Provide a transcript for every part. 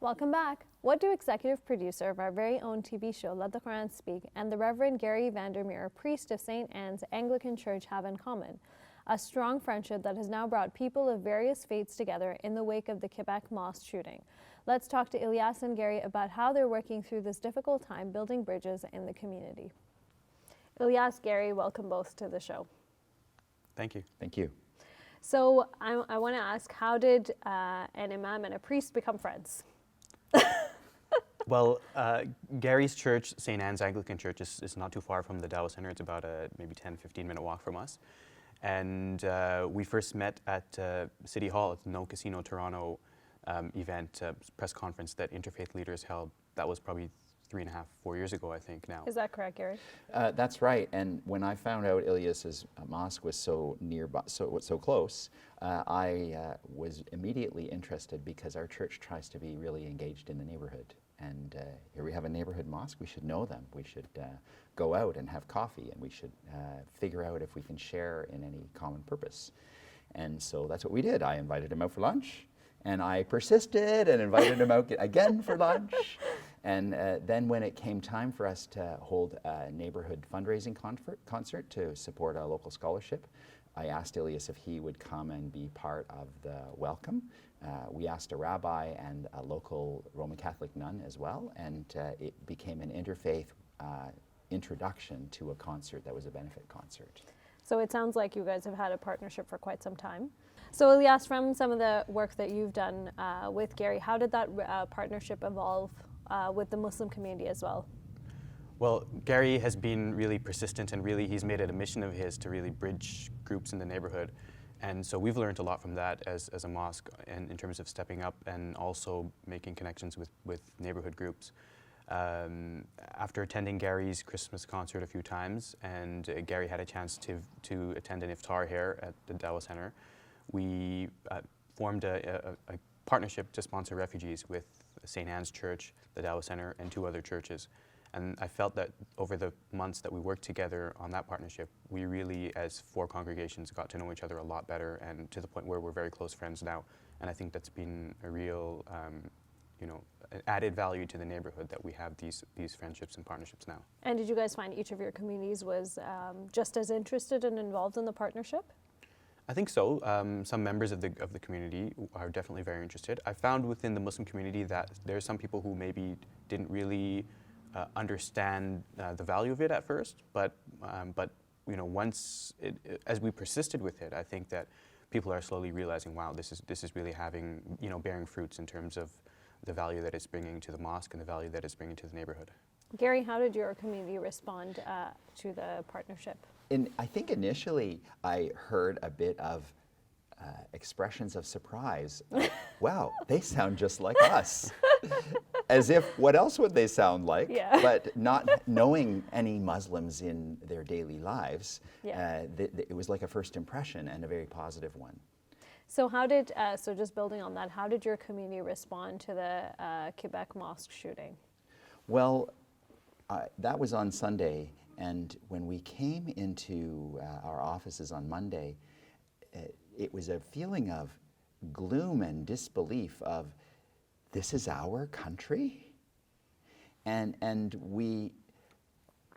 Welcome back. What do executive producer of our very own TV show, Let the Quran Speak, and the Reverend Gary Vandermeer, priest of St. Anne's Anglican Church, have in common? A strong friendship that has now brought people of various faiths together in the wake of the Quebec Mosque shooting. Let's talk to Ilyas and Gary about how they're working through this difficult time building bridges in the community. Ilyas, Gary, welcome both to the show. Thank you. Thank you. So I want to ask, how did an imam and a priest become friends? Well, Gary's church, St. Anne's Anglican Church, is not too far from the Dawa Center. It's about a maybe 10-15 minute walk from us. And we first met at City Hall at the No Casino Toronto event, press conference that Interfaith leaders held. That was probably 3.5, 4 years ago, I think now. Is that correct, Gary? That's right. And when I found out Ilyas's mosque was so nearby, so close, I was immediately interested because our church tries to be really engaged in the neighborhood. And here we have a neighborhood mosque. We should know them. We should go out and have coffee, and we should figure out if we can share in any common purpose. And so that's what we did. I invited him out for lunch, and I persisted and invited him out again for lunch. And then when it came time for us to hold a neighborhood fundraising concert to support a local scholarship, I asked Ilyas if he would come and be part of the welcome. We asked a rabbi and a local Roman Catholic nun as well, and it became an interfaith introduction to a concert that was a benefit concert. So it sounds like you guys have had a partnership for quite some time. So Ilyas, from some of the work that you've done with Gary, how did that partnership evolve with the Muslim community as well? Well, Gary has been really persistent, and really he's made it a mission of his to really bridge groups in the neighborhood. And so we've learned a lot from that as a mosque, and in terms of stepping up and also making connections with neighborhood groups. After attending Gary's Christmas concert a few times, and Gary had a chance to attend an iftar here at the Dawa Center, we formed a partnership to sponsor refugees with St. Anne's Church, the Dawa Center, and 2 other churches. And I felt that over the months that we worked together on that partnership, we really, as 4 congregations, got to know each other a lot better, and to the point where we're very close friends now. And I think that's been a real, added value to the neighborhood that we have these friendships and partnerships now. And did you guys find each of your communities was just as interested and involved in the partnership? I think so. Some members of the community are definitely very interested. I found within the Muslim community that there are some people who maybe didn't really understand the value of it at first, but once as we persisted with it, I think that people are slowly realizing, wow, this is really having, bearing fruits in terms of the value that it's bringing to the mosque and the value that it's bringing to the neighborhood. Gary, how did your community respond to the partnership? I think initially I heard a bit of expressions of surprise. Wow, they sound just like us. As if, what else would they sound like? Yeah. But not knowing any Muslims in their daily lives, yeah. It was like a first impression, and a very positive one. So so just building on that, how did your community respond to the Quebec Mosque shooting? Well, that was on Sunday, and when we came into our offices on Monday, it was a feeling of gloom and disbelief of, this is our country? And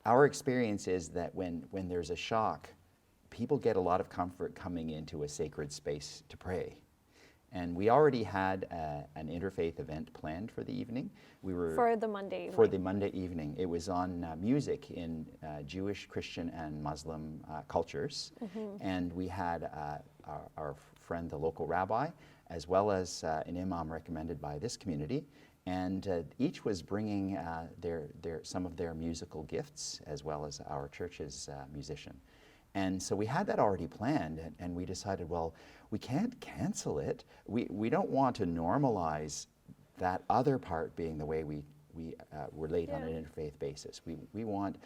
our experience is that when there's a shock, people get a lot of comfort coming into a sacred space to pray. And we already had an interfaith event planned for the evening. For the Monday evening. For the Monday evening. It was on music in Jewish, Christian, and Muslim cultures. Mm-hmm. And we had our friend, the local rabbi, as well as an imam recommended by this community. And each was bringing some of their musical gifts, as well as our church's musician. And so we had that already planned, and we decided, well, we can't cancel it. We don't want to normalize that other part being the way we relate on an interfaith basis. We want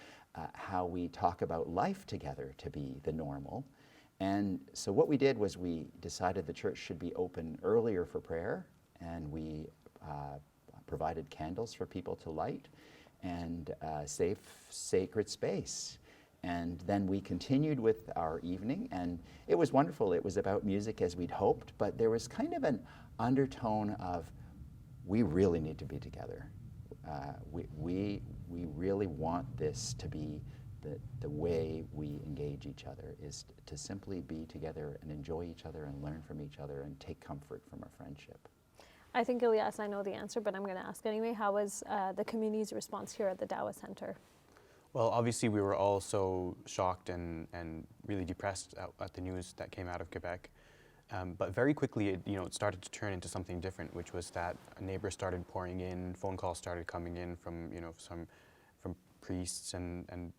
how we talk about life together to be the normal. And so what we did was we decided the church should be open earlier for prayer, and we provided candles for people to light, and a safe, sacred space. And then we continued with our evening, and it was wonderful. It was about music as we'd hoped, but there was kind of an undertone of we really need to be together. We really want this to be the way we engage each other, is to simply be together and enjoy each other and learn from each other and take comfort from our friendship. I think, Ilyas, I know the answer, but I'm going to ask anyway. How was the community's response here at the Dawa Center? Well, obviously we were all so shocked and really depressed at the news that came out of Quebec. But very quickly, it started to turn into something different, which was that neighbors started pouring in, phone calls started coming in from from priests and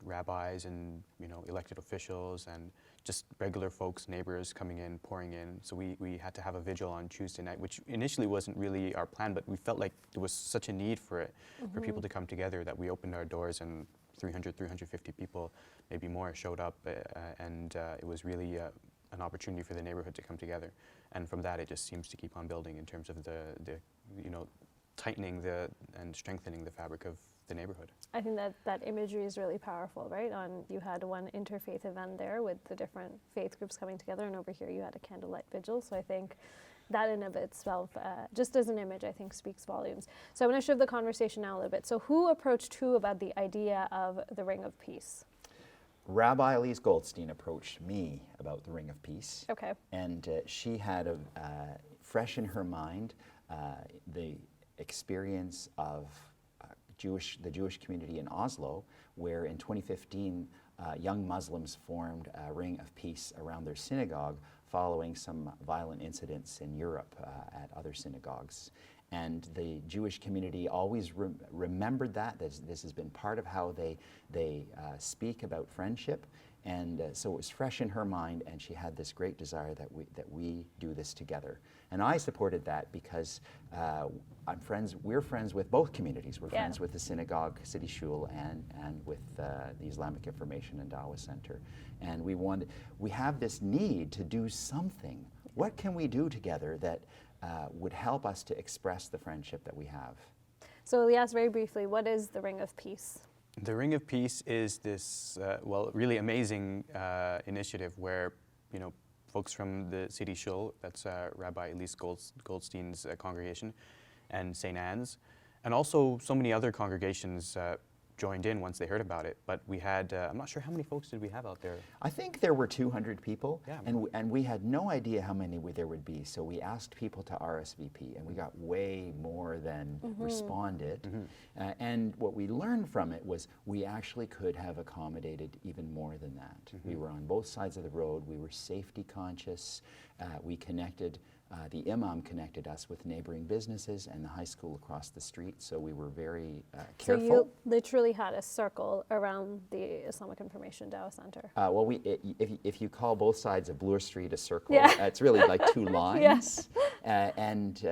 rabbis and elected officials and just regular folks, neighbors coming in, pouring in. So we had to have a vigil on Tuesday night, which initially wasn't really our plan, but we felt like there was such a need for it, for people to come together, that we opened our doors and 350 people, maybe more, showed up, and it was really an opportunity for the neighborhood to come together. And from that, it just seems to keep on building in terms of the tightening and strengthening the fabric of the neighborhood. I think that imagery is really powerful, right? You had one interfaith event there with the different faith groups coming together, and over here you had a candlelight vigil. So I think that in of itself, just as an image, I think speaks volumes. So I want to shift the conversation now a little bit. So who approached who about the idea of the Ring of Peace? Rabbi Elise Goldstein approached me about the Ring of Peace. Okay. And she had fresh in her mind the experience of the Jewish community in Oslo, where in 2015 young Muslims formed a Ring of Peace around their synagogue following some violent incidents in Europe at other synagogues. And the Jewish community always remembered that. This has been part of how they speak about friendship. And so it was fresh in her mind, and she had this great desire that we do this together. And I supported that because we're friends with both communities. We're friends with the synagogue, City Shul, and with the Islamic Information and Dawah Center. And we have this need to do something. What can we do together that would help us to express the friendship that we have? So Ilyas, very briefly, what is the Ring of Peace? The Ring of Peace is this, really amazing initiative where, folks from the City Shul, that's Rabbi Elise Goldstein's congregation, and St. Anne's, and also so many other congregations joined in once they heard about it. But we had, I'm not sure how many folks did we have out there? I think there were 200 people, yeah. and we had no idea how many there would be. So we asked people to RSVP, and we got way more than responded. And what we learned from it was we actually could have accommodated even more than that. We were on both sides of the road. We were safety conscious. We connected. The Imam connected us with neighboring businesses and the high school across the street, so we were very careful. So you literally had a circle around the Islamic Information Dawah Center. Well, if you call both sides of Bloor Street a circle, it's really like two lines. And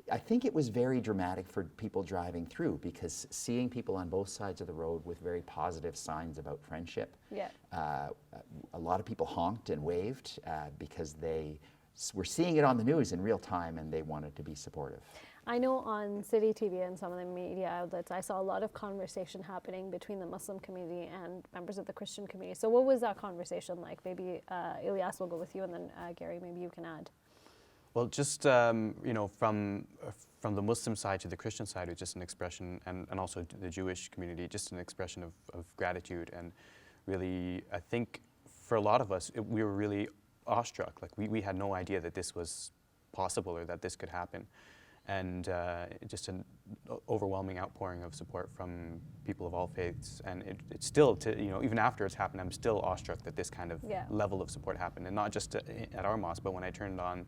I think it was very dramatic for people driving through, because seeing people on both sides of the road with very positive signs about friendship, a lot of people honked and waved because they were seeing it on the news in real time and they wanted to be supportive. I know on City TV and some of the media outlets, I saw a lot of conversation happening between the Muslim community and members of the Christian community. So what was that conversation like? Maybe Ilyas, will go with you, and then Gary, maybe you can add. Well, just from the Muslim side to the Christian side, it was just an expression, and also the Jewish community, just an expression of gratitude. And really, I think for a lot of us, we were really awestruck. Like we had no idea that this was possible or that this could happen. And just an overwhelming outpouring of support from people of all faiths. And it's still, even after it's happened, I'm still awestruck that this kind of level of support happened. And not just at our mosque, but when I turned on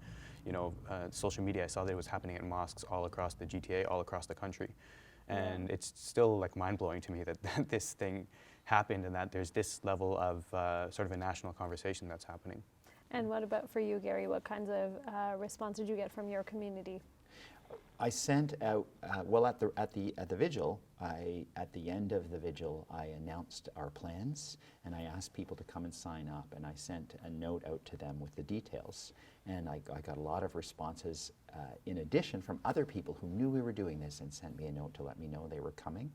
social media, I saw that it was happening at mosques all across the GTA, all across the country. And it's still like mind-blowing to me that this thing happened and that there's this level of sort of a national conversation that's happening. And what about for you, Gary? What kinds of response did you get from your community? I sent out, at the vigil, at the end of the vigil, I announced our plans, and I asked people to come and sign up, and I sent a note out to them with the details. And I got a lot of responses, in addition, from other people who knew we were doing this and sent me a note to let me know they were coming.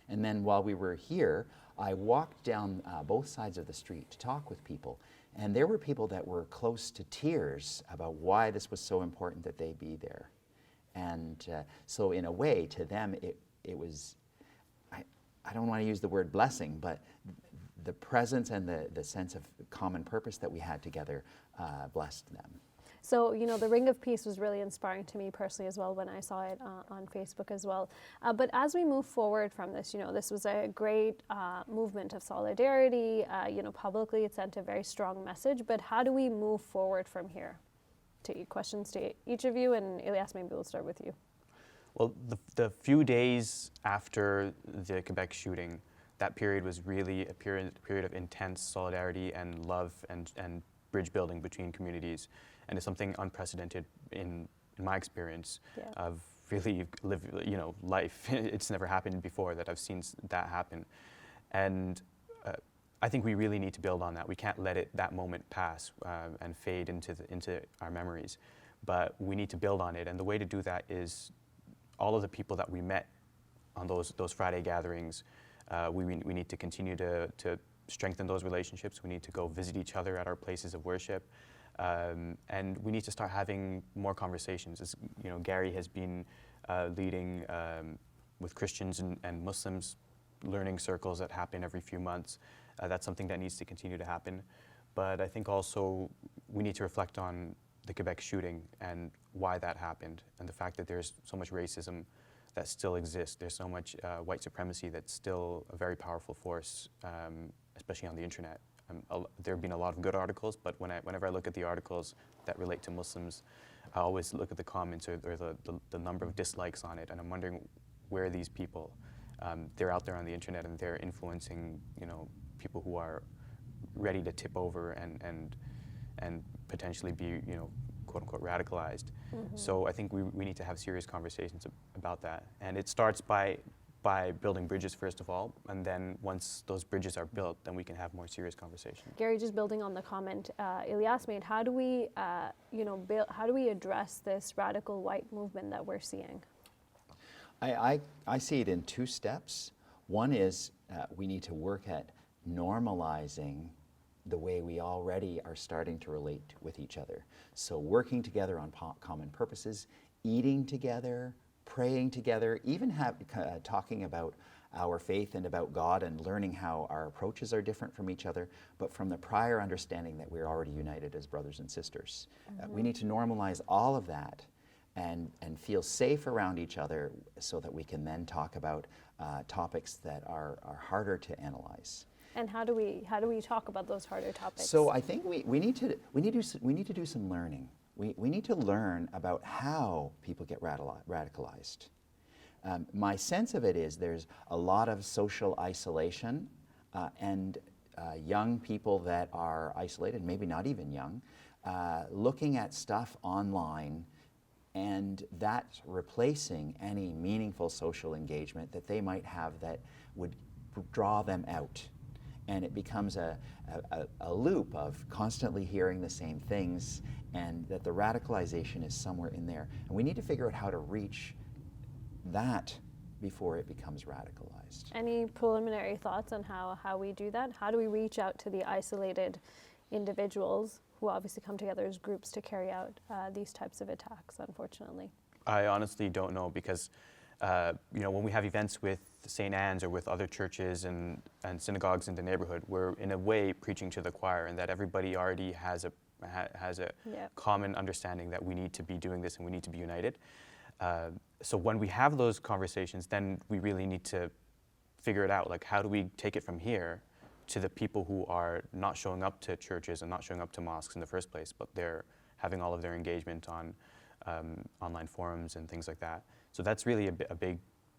And then while we were here, I walked down both sides of the street to talk with people. And there were people that were close to tears about why this was so important that they be there. And so in a way, to them, it was, I don't want to use the word blessing, but the presence and the sense of common purpose that we had together blessed them. So, you know, the Ring of Peace was really inspiring to me personally as well when I saw it on Facebook as well. But as we move forward from this, you know, this was a great movement of solidarity. You know, publicly it sent a very strong message. But how do we move forward from here? Questions to each of you, and Ilyas, maybe we'll start with you. Well, the few days after the Quebec shooting, that period was really a period of intense solidarity and love and bridge building between communities. And it's something unprecedented in my experience of really life. It's never happened before that I've seen that happen. And I think we really need to build on that. We can't let that moment pass and fade into our memories. But we need to build on it. And the way to do that is all of the people that we met on those Friday gatherings, we need to continue to strengthen those relationships. We need to go visit each other at our places of worship. And we need to start having more conversations. As, you know, Gary has been leading with Christians and Muslims learning circles that happen every few months. That's something that needs to continue to happen. But I think also we need to reflect on the Quebec shooting and why that happened, and the fact that there's so much racism that still exists. There's so much white supremacy that's still a very powerful force, especially on the internet. There have been a lot of good articles, but whenever I look at the articles that relate to Muslims, I always look at the comments or the number of dislikes on it, and I'm wondering where are these people? They're out there on the internet and they're influencing, you know, people who are ready to tip over and potentially be, you know, quote unquote radicalized. Mm-hmm. So I think we need to have serious conversations about that, and it starts by building bridges first of all, and then once those bridges are built, then we can have more serious conversation. Gary, just building on the comment Ilyas made, how do we, how do we address this radical white movement that we're seeing? I see it in two steps. One is we need to work at normalizing the way we already are starting to relate with each other. So working together on common purposes, eating together, praying together, even talking about our faith and about God and learning how our approaches are different from each other, but from the prior understanding that we're already united as brothers and sisters. Mm-hmm. We need to normalize all of that and feel safe around each other so that we can then talk about topics that are harder to analyze. And how do we talk about those harder topics? So I think we need to do some learning. We need to learn about how people get radicalized. My sense of it is there's a lot of social isolation and young people that are isolated, maybe not even young, looking at stuff online, and that's replacing any meaningful social engagement that they might have that would draw them out. And it becomes a loop of constantly hearing the same things, and that the radicalization is somewhere in there. And we need to figure out how to reach that before it becomes radicalized. Any preliminary thoughts on how we do that? How do we reach out to the isolated individuals who obviously come together as groups to carry out these types of attacks, unfortunately? I honestly don't know, because when we have events with St. Anne's or with other churches and synagogues in the neighborhood, we're in a way preaching to the choir, and that everybody already has a common understanding that we need to be doing this and we need to be united. So when we have those conversations, then we really need to figure it out. Like, how do we take it from here to the people who are not showing up to churches and not showing up to mosques in the first place, but they're having all of their engagement on online forums and things like that. So that's really a big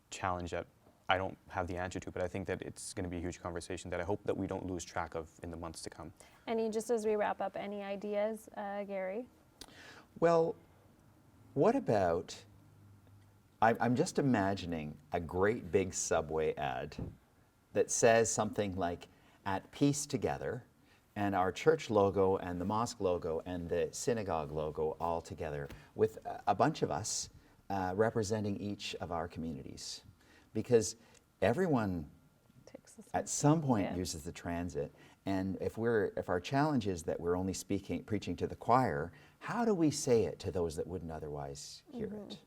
challenge that I don't have the answer to, but I think that it's going to be a huge conversation that I hope that we don't lose track of in the months to come. Just as we wrap up, any ideas, Gary? Well, what about, I'm just imagining a great big Subway ad that says something like, "At peace together," and our church logo and the mosque logo and the synagogue logo all together, with a bunch of us representing each of our communities. Because everyone at some point uses the transit, and if our challenge is that we're only preaching to the choir, how do we say it to those that wouldn't otherwise hear it?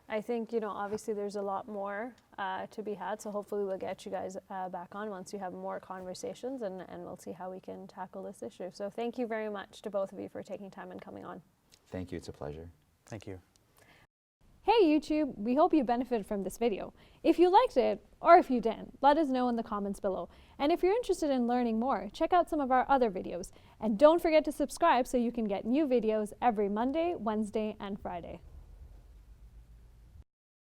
I think, you know, obviously there's a lot more to be had, so hopefully we'll get you guys back on once you have more conversations, and we'll see how we can tackle this issue. So thank you very much to both of you for taking time and coming on. Thank you. It's a pleasure. Thank you. Hey YouTube, we hope you benefited from this video. If you liked it, or if you didn't, let us know in the comments below. And if you're interested in learning more, check out some of our other videos. And don't forget to subscribe so you can get new videos every Monday, Wednesday, and Friday.